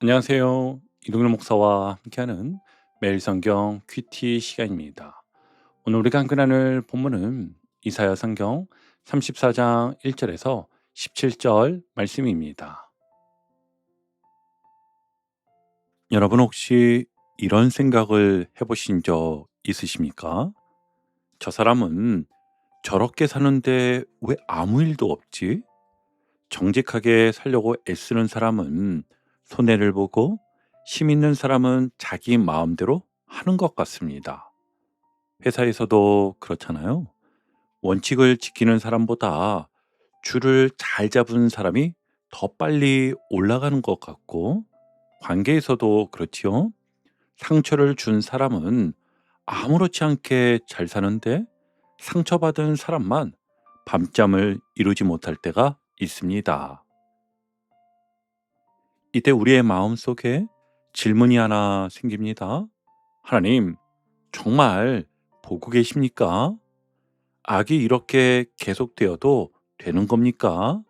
안녕하세요. 이동일 목사와 함께하는 매일 성경 큐티 시간입니다. 오늘 우리가 함께 나눌 본문은 이사야 성경 34장 1절에서 17절 말씀입니다. 여러분 혹시 이런 생각을 해보신 적 있으십니까? 저 사람은 저렇게 사는데 왜 아무 일도 없지? 정직하게 살려고 애쓰는 사람은 손해를 보고 힘 있는 사람은 자기 마음대로 하는 것 같습니다. 회사에서도 그렇잖아요. 원칙을 지키는 사람보다 줄을 잘 잡은 사람이 더 빨리 올라가는 것 같고, 관계에서도 그렇지요. 상처를 준 사람은 아무렇지 않게 잘 사는데 상처받은 사람만 밤잠을 이루지 못할 때가 있습니다. 이때 우리의 마음속에 질문이 하나 생깁니다. 하나님, 정말 보고 계십니까? 악이 이렇게 계속되어도 되는 겁니까?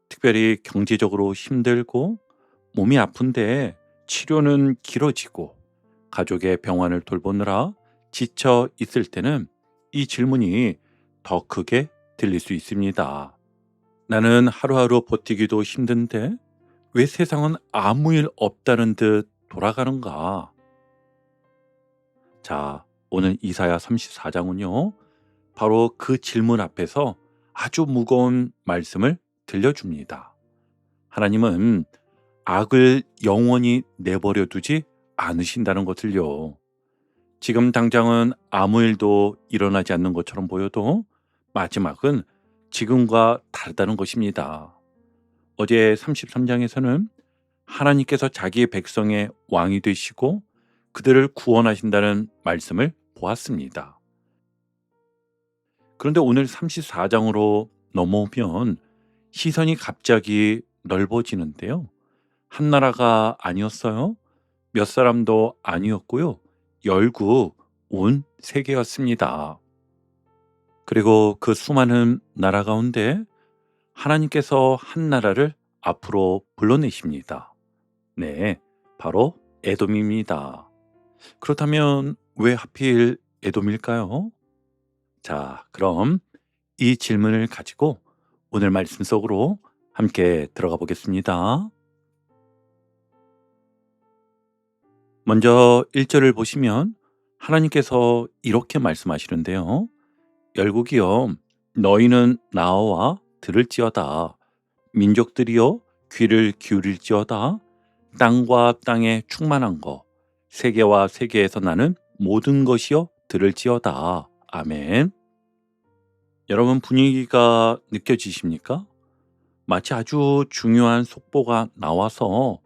특별히 경제적으로 힘들고 몸이 아픈데 치료는 길어지고 가족의 병환을 돌보느라 지쳐 있을 때는 이 질문이 더 크게 들릴 수 있습니다. 나는 하루하루 버티기도 힘든데 왜 세상은 아무 일 없다는 듯 돌아가는가? 자, 오늘 이사야 34장은요, 바로 그 질문 앞에서 아주 무거운 말씀을 들려줍니다. 하나님은 악을 영원히 내버려 두지 않으신다는 것을요. 지금 당장은 아무 일도 일어나지 않는 것처럼 보여도 마지막은 지금과 다르다는 것입니다. 어제 33장에서는 하나님께서 자기의 백성의 왕이 되시고 그들을 구원하신다는 말씀을 보았습니다. 그런데 오늘 34장으로 넘어오면 시선이 갑자기 넓어지는데요. 한 나라가 아니었어요. 몇 사람도 아니었고요. 열국 온 세계였습니다. 그리고 그 수많은 나라 가운데 하나님께서 한 나라를 앞으로 불러내십니다. 네, 바로 에돔입니다. 그렇다면 왜 하필 에돔일까요? 자, 그럼 이 질문을 가지고 오늘 말씀 속으로 함께 들어가 보겠습니다. 먼저 1절을 보시면 하나님께서 이렇게 말씀하시는데요. 열국이여, 너희는 나와 들을지어다. 민족들이여, 귀를 기울일지어다. 땅과 땅에 충만한 것, 세계와 세계에서 나는 모든 것이여 들을지어다. 아멘. 여러분 분위기가 느껴지십니까? 마치 아주 중요한 속보가 나와서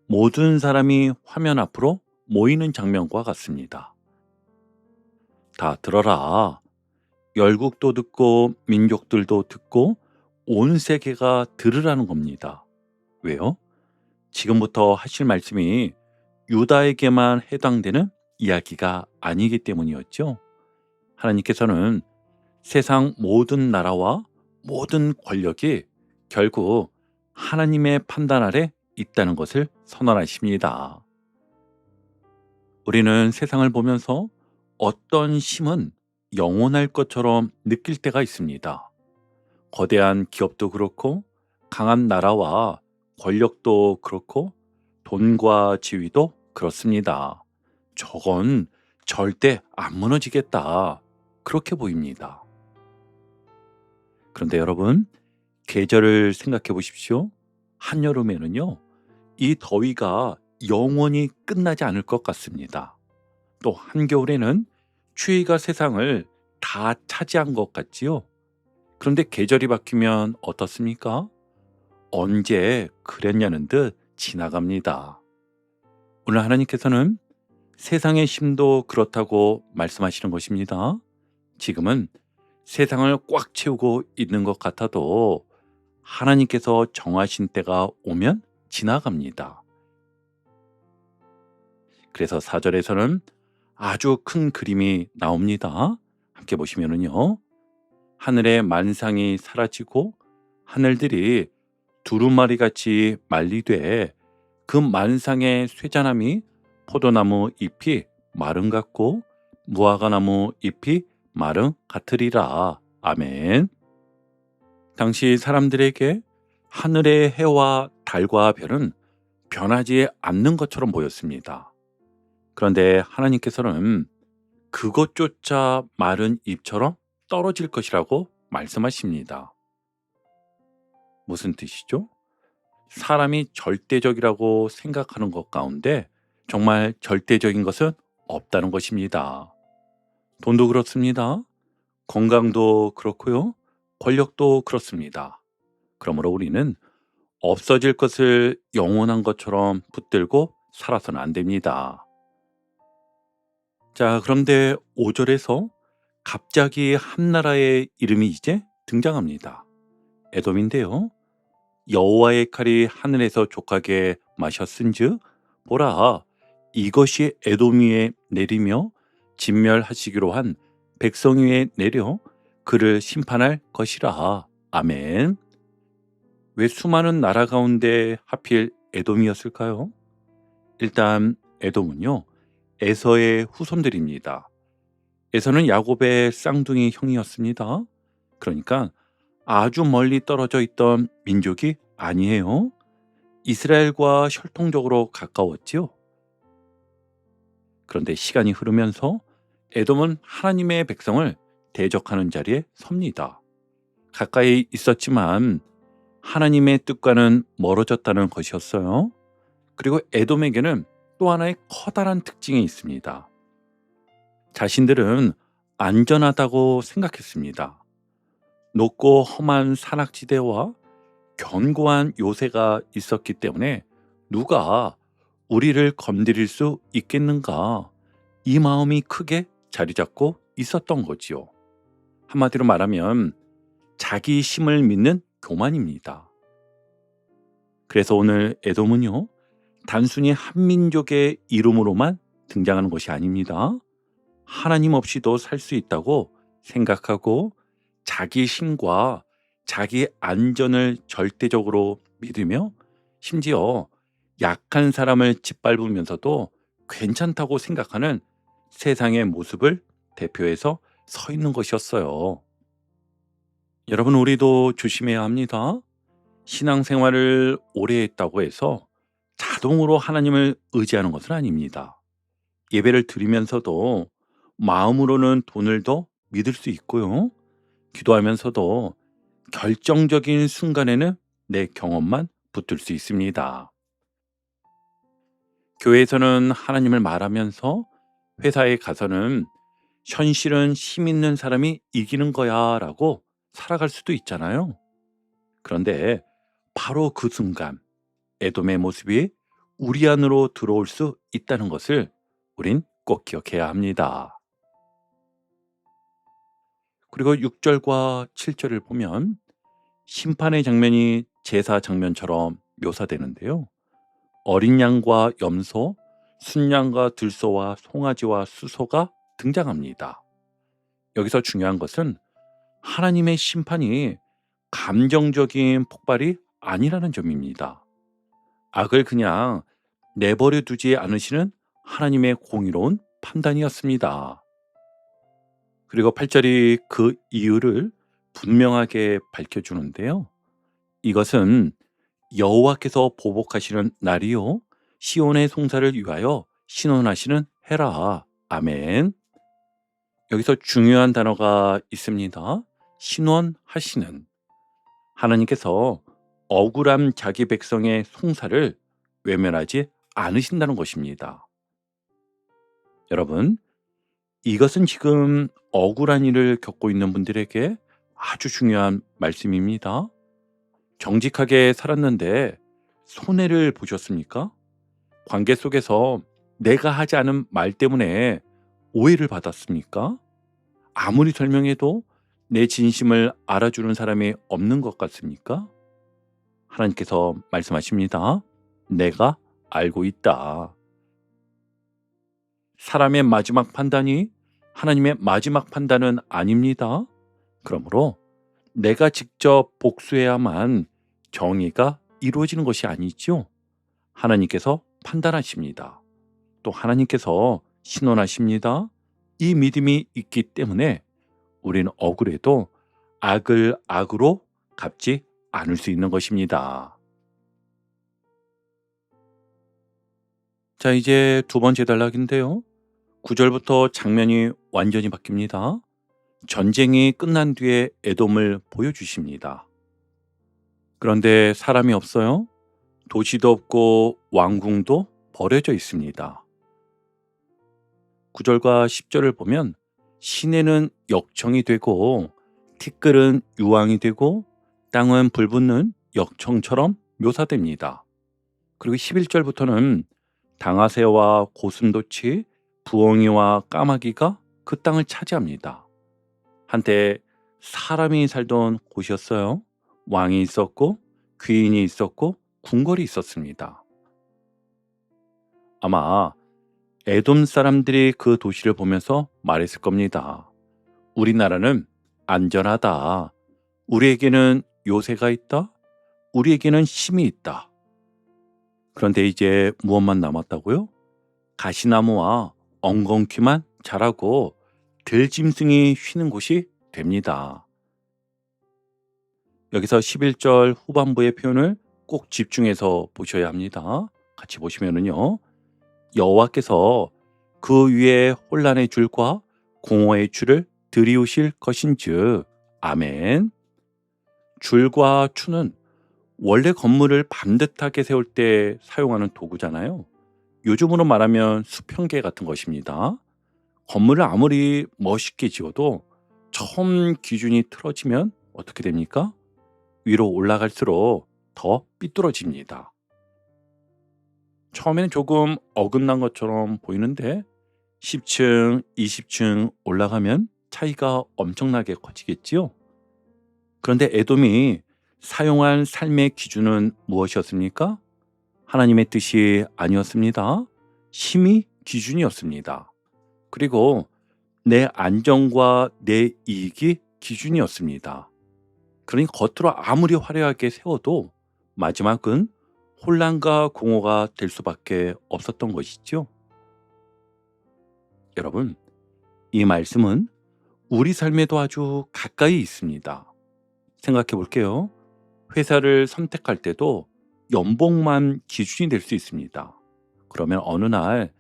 모든 사람이 화면 앞으로 모이는 장면과 같습니다. 다 들어라. 열국도 듣고 민족들도 듣고 온 세계가 들으라는 겁니다. 왜요? 지금부터 하실 말씀이 유다에게만 해당되는 이야기가 아니기 때문이었죠. 하나님께서는 세상 모든 나라와 모든 권력이 결국 하나님의 판단 아래 있다는 것을 선언하십니다. 우리는 세상을 보면서 어떤 힘은 영원할 것처럼 느낄 때가 있습니다. 거대한 기업도 그렇고 강한 나라와 권력도 그렇고 돈과 지위도 그렇습니다. 저건 절대 안 무너지겠다. 그렇게 보입니다. 그런데 여러분, 계절을 생각해 보십시오. 한여름에는요, 이 더위가 영원히 끝나지 않을 것 같습니다. 또 한겨울에는 추위가 세상을 다 차지한 것 같지요. 그런데 계절이 바뀌면 어떻습니까? 언제 그랬냐는 듯 지나갑니다. 오늘 하나님께서는 세상의 힘도 그렇다고 말씀하시는 것입니다. 지금은 세상을 꽉 채우고 있는 것 같아도 하나님께서 정하신 때가 오면 지나갑니다. 그래서 4절에서는 아주 큰 그림이 나옵니다. 함께 보시면은요. 하늘의 만상이 사라지고 하늘들이 두루마리 같이 말리되 그 만상의 쇠자남이 포도나무 잎이 마른 같고 무화과나무 잎이 마른 같으리라. 아멘. 당시 사람들에게 하늘의 해와 달과 별은 변하지 않는 것처럼 보였습니다. 그런데 하나님께서는 그것조차 마른 잎처럼 떨어질 것이라고 말씀하십니다. 무슨 뜻이죠? 사람이 절대적이라고 생각하는 것 가운데 정말 절대적인 것은 없다는 것입니다. 돈도 그렇습니다. 건강도 그렇고요. 권력도 그렇습니다. 그러므로 우리는 없어질 것을 영원한 것처럼 붙들고 살아서는 안 됩니다. 자, 그런데 5절에서 갑자기 한 나라의 이름이 이제 등장합니다. 에돔인데요. 여호와의 칼이 하늘에서 족하게 마셨은즉 보라, 이것이 에돔 위에 내리며 진멸하시기로 한 백성 위에 내려 그를 심판할 것이라. 아멘. 왜 수많은 나라 가운데 하필 에돔이었을까요? 일단 에돔은요, 에서의 후손들입니다. 에서는 야곱의 쌍둥이 형이었습니다. 그러니까 아주 멀리 떨어져 있던 민족이 아니에요. 이스라엘과 혈통적으로 가까웠지요. 그런데 시간이 흐르면서 에돔은 하나님의 백성을 대적하는 자리에 섭니다. 가까이 있었지만 하나님의 뜻과는 멀어졌다는 것이었어요. 그리고 에돔에게는 또 하나의 커다란 특징이 있습니다. 자신들은 안전하다고 생각했습니다. 높고 험한 산악지대와 견고한 요새가 있었기 때문에 누가 우리를 건드릴 수 있겠는가, 이 마음이 크게 자리 잡고 있었던 거지요. 한마디로 말하면 자기 힘을 믿는 교만입니다. 그래서 오늘 에돔은요, 단순히 한 민족의 이름으로만 등장하는 것이 아닙니다. 하나님 없이도 살 수 있다고 생각하고 자기 힘과 자기 안전을 절대적으로 믿으며 심지어 약한 사람을 짓밟으면서도 괜찮다고 생각하는 세상의 모습을 대표해서 서 있는 것이었어요. 여러분, 우리도 조심해야 합니다. 신앙생활을 오래 했다고 해서 자동으로 하나님을 의지하는 것은 아닙니다. 예배를 드리면서도 마음으로는 돈을 더 믿을 수 있고요. 기도하면서도 결정적인 순간에는 내 경험만 붙들 수 있습니다. 교회에서는 하나님을 말하면서 회사에 가서는 현실은 힘 있는 사람이 이기는 거야 라고 살아갈 수도 있잖아요. 그런데 바로 그 순간 에돔의 모습이 우리 안으로 들어올 수 있다는 것을 우린 꼭 기억해야 합니다. 그리고 6절과 7절을 보면 심판의 장면이 제사 장면처럼 묘사되는데요. 어린 양과 염소, 순양과 들소와 송아지와 수소가 등장합니다. 여기서 중요한 것은 하나님의 심판이 감정적인 폭발이 아니라는 점입니다. 악을 그냥 내버려 두지 않으시는 하나님의 공의로운 판단이었습니다. 그리고 8절이 그 이유를 분명하게 밝혀주는데요. 이것은 여호와께서 보복하시는 날이요 시온의 송사를 위하여 신원하시는 해라. 아멘. 여기서 중요한 단어가 있습니다. 신원하시는. 하나님께서 억울한 자기 백성의 송사를 외면하지 않으신다는 것입니다. 여러분, 이것은 지금 억울한 일을 겪고 있는 분들에게 아주 중요한 말씀입니다. 정직하게 살았는데 손해를 보셨습니까? 관계 속에서 내가 하지 않은 말 때문에 오해를 받았습니까? 아무리 설명해도 내 진심을 알아주는 사람이 없는 것 같습니까? 하나님께서 말씀하십니다. 내가 알고 있다. 사람의 마지막 판단이 하나님의 마지막 판단은 아닙니다. 그러므로 내가 직접 복수해야만 정의가 이루어지는 것이 아니죠. 하나님께서 판단하십니다. 또 하나님께서 신원하십니다. 이 믿음이 있기 때문에 우리는 억울해도 악을 악으로 갚지 않을 수 있는 것입니다. 자, 이제 두 번째 단락인데요. 9절부터 장면이 완전히 바뀝니다. 전쟁이 끝난 뒤에 에돔을 보여주십니다. 그런데 사람이 없어요. 도시도 없고 왕궁도 버려져 있습니다. 9절과 10절을 보면 시내는 역청이 되고 티끌은 유황이 되고 땅은 불붙는 역청처럼 묘사됩니다. 그리고 11절부터는 당아새와 고슴도치, 부엉이와 까마귀가 그 땅을 차지합니다. 한때 사람이 살던 곳이었어요. 왕이 있었고 귀인이 있었고 궁궐이 있었습니다. 아마 에돔 사람들이 그 도시를 보면서 말했을 겁니다. 우리나라는 안전하다. 우리에게는 요새가 있다. 우리에게는 힘이 있다. 그런데 이제 무엇만 남았다고요? 가시나무와 엉겅퀴만 자라고 들짐승이 쉬는 곳이 됩니다. 여기서 11절 후반부의 표현을 꼭 집중해서 보셔야 합니다. 같이 보시면은요. 여호와께서 그 위에 혼란의 줄과 공허의 줄을 들이우실 것인즉. 아멘. 줄과 추는 원래 건물을 반듯하게 세울 때 사용하는 도구잖아요. 요즘으로 말하면 수평계 같은 것입니다. 건물을 아무리 멋있게 지어도 처음 기준이 틀어지면 어떻게 됩니까? 위로 올라갈수록 더 삐뚤어집니다. 처음에는 조금 어긋난 것처럼 보이는데 10층, 20층 올라가면 차이가 엄청나게 커지겠지요. 그런데 에돔이 사용한 삶의 기준은 무엇이었습니까? 하나님의 뜻이 아니었습니다. 힘이 기준이었습니다. 그리고 내 안정과 내 이익이 기준이었습니다. 그러니 겉으로 아무리 화려하게 세워도 마지막은 혼란과 공허가 될 수밖에 없었던 것이죠. 여러분, 이 말씀은 우리 삶에도 아주 가까이 있습니다. 생각해 볼게요. 회사를 선택할 때도 연봉만 기준이 될 수 있습니다. 그러면 어느 날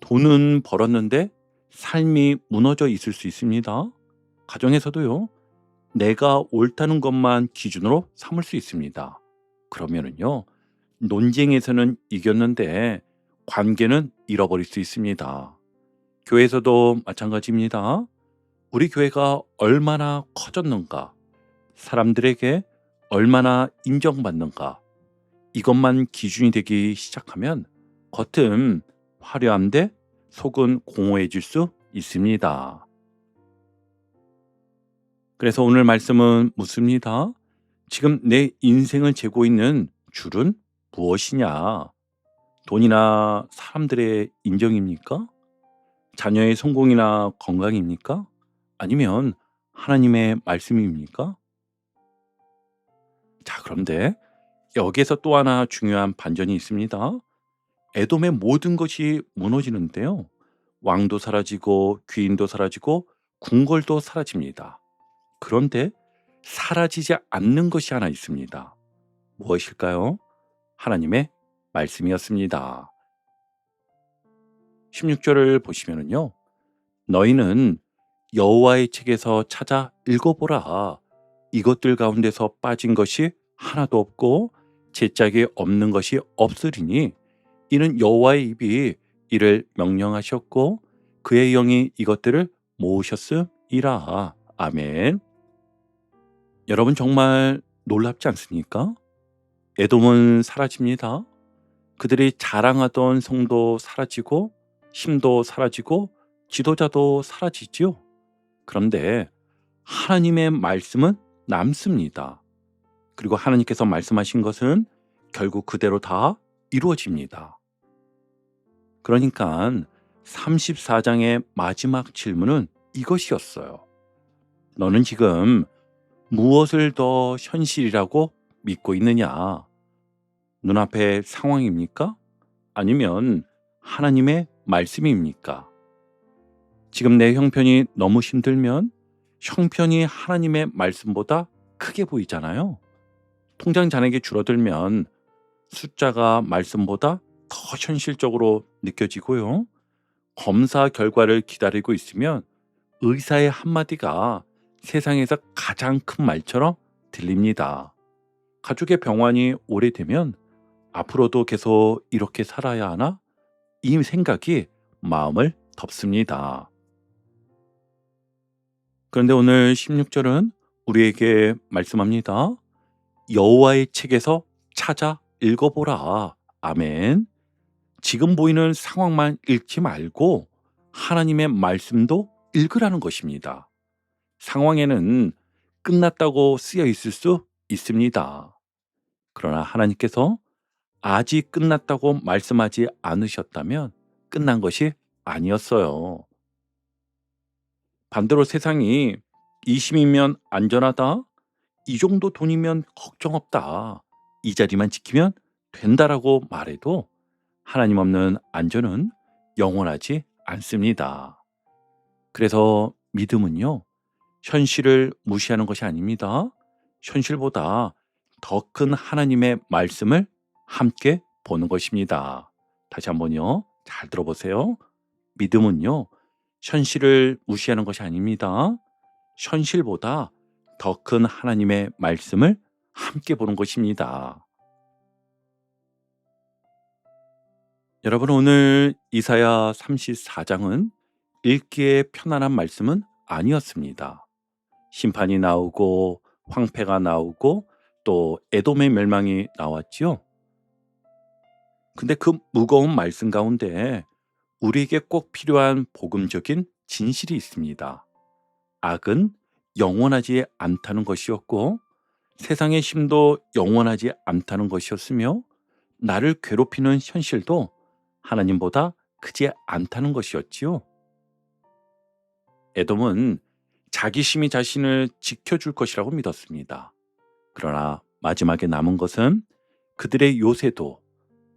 돈은 벌었는데 삶이 무너져 있을 수 있습니다. 가정에서도요. 내가 옳다는 것만 기준으로 삼을 수 있습니다. 그러면은요. 논쟁에서는 이겼는데 관계는 잃어버릴 수 있습니다. 교회에서도 마찬가지입니다. 우리 교회가 얼마나 커졌는가, 사람들에게 얼마나 인정받는가, 이것만 기준이 되기 시작하면 겉은 화려한데 속은 공허해질 수 있습니다. 그래서 오늘 말씀은 묻습니다. 지금 내 인생을 재고 있는 줄은 무엇이냐? 돈이나 사람들의 인정입니까? 자녀의 성공이나 건강입니까? 아니면 하나님의 말씀입니까? 자, 그런데 여기에서 또 하나 중요한 반전이 있습니다. 에돔의 모든 것이 무너지는데요. 왕도 사라지고 귀인도 사라지고 궁궐도 사라집니다. 그런데 사라지지 않는 것이 하나 있습니다. 무엇일까요? 하나님의 말씀이었습니다. 16절을 보시면은요. 너희는 여호와의 책에서 찾아 읽어보라. 이것들 가운데서 빠진 것이 하나도 없고 제짝이 없는 것이 없으리니 이는 여호와의 입이 이를 명령하셨고 그의 영이 이것들을 모으셨음이라. 아멘. 여러분 정말 놀랍지 않습니까? 에돔은 사라집니다. 그들이 자랑하던 성도 사라지고 힘도 사라지고 지도자도 사라지지요. 그런데 하나님의 말씀은 남습니다. 그리고 하나님께서 말씀하신 것은 결국 그대로 다 이루어집니다. 그러니까 34장의 마지막 질문은 이것이었어요. 너는 지금 무엇을 더 현실이라고 믿고 있느냐? 눈앞의 상황입니까? 아니면 하나님의 말씀입니까? 지금 내 형편이 너무 힘들면 형편이 하나님의 말씀보다 크게 보이잖아요. 통장 잔액이 줄어들면 숫자가 말씀보다 더 현실적으로 느껴지고요. 검사 결과를 기다리고 있으면 의사의 한마디가 세상에서 가장 큰 말처럼 들립니다. 가족의 병환이 오래되면 앞으로도 계속 이렇게 살아야 하나? 이 생각이 마음을 덮습니다. 그런데 오늘 16절은 우리에게 말씀합니다. 여호와의 책에서 찾아 읽어보라. 아멘. 지금 보이는 상황만 읽지 말고 하나님의 말씀도 읽으라는 것입니다. 상황에는 끝났다고 쓰여 있을 수 있습니다. 그러나 하나님께서 아직 끝났다고 말씀하지 않으셨다면 끝난 것이 아니었어요. 반대로 세상이 20이면 안전하다, 이 정도 돈이면 걱정 없다, 이 자리만 지키면 된다라고 말해도 하나님 없는 안전은 영원하지 않습니다. 그래서 믿음은요, 현실을 무시하는 것이 아닙니다. 현실보다 더 큰 하나님의 말씀을 함께 보는 것입니다. 다시 한번요, 잘 들어보세요. 믿음은요, 현실을 무시하는 것이 아닙니다. 현실보다 더 큰 하나님의 말씀을 함께 보는 것입니다. 여러분, 오늘 이사야 34장은 읽기에 편안한 말씀은 아니었습니다. 심판이 나오고 황폐가 나오고 또 에돔의 멸망이 나왔지요. 근데 그 무거운 말씀 가운데 우리에게 꼭 필요한 복음적인 진실이 있습니다. 악은 영원하지 않다는 것이었고 세상의 힘도 영원하지 않다는 것이었으며 나를 괴롭히는 현실도 하나님보다 크지 않다는 것이었지요. 에돔은 자기 힘이 자신을 지켜줄 것이라고 믿었습니다. 그러나 마지막에 남은 것은 그들의 요새도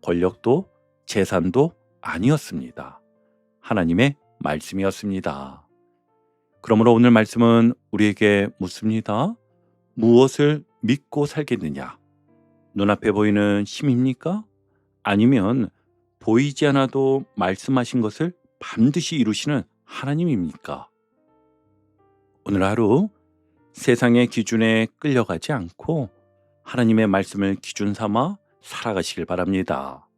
권력도 재산도 아니었습니다. 하나님의 말씀이었습니다. 그러므로 오늘 말씀은 우리에게 묻습니다. 무엇을 믿고 살겠느냐? 눈앞에 보이는 힘입니까? 아니면 보이지 않아도 말씀하신 것을 반드시 이루시는 하나님입니까? 오늘 하루 세상의 기준에 끌려가지 않고 하나님의 말씀을 기준 삼아 살아가시길 바랍니다.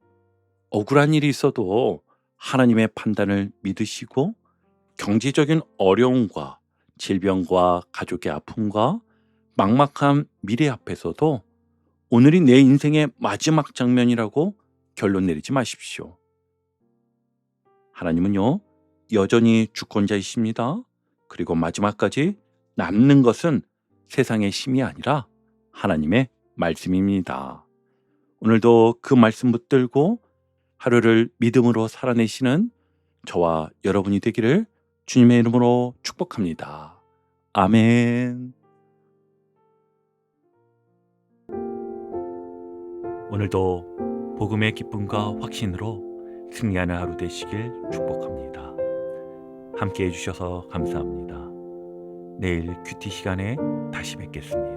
억울한 일이 있어도 하나님의 판단을 믿으시고 경제적인 어려움과 질병과 가족의 아픔과 막막한 미래 앞에서도 오늘이 내 인생의 마지막 장면이라고 결론 내리지 마십시오. 하나님은요, 여전히 주권자이십니다. 그리고 마지막까지 남는 것은 세상의 힘이 아니라 하나님의 말씀입니다. 오늘도 그 말씀 붙들고 하루를 믿음으로 살아내시는 저와 여러분이 되기를 주님의 이름으로 축복합니다. 아멘. 오늘도 복음의 기쁨과 확신으로 승리하는 하루 되시길 축복합니다. 함께 해주셔서 감사합니다. 내일 큐티 시간에 다시 뵙겠습니다.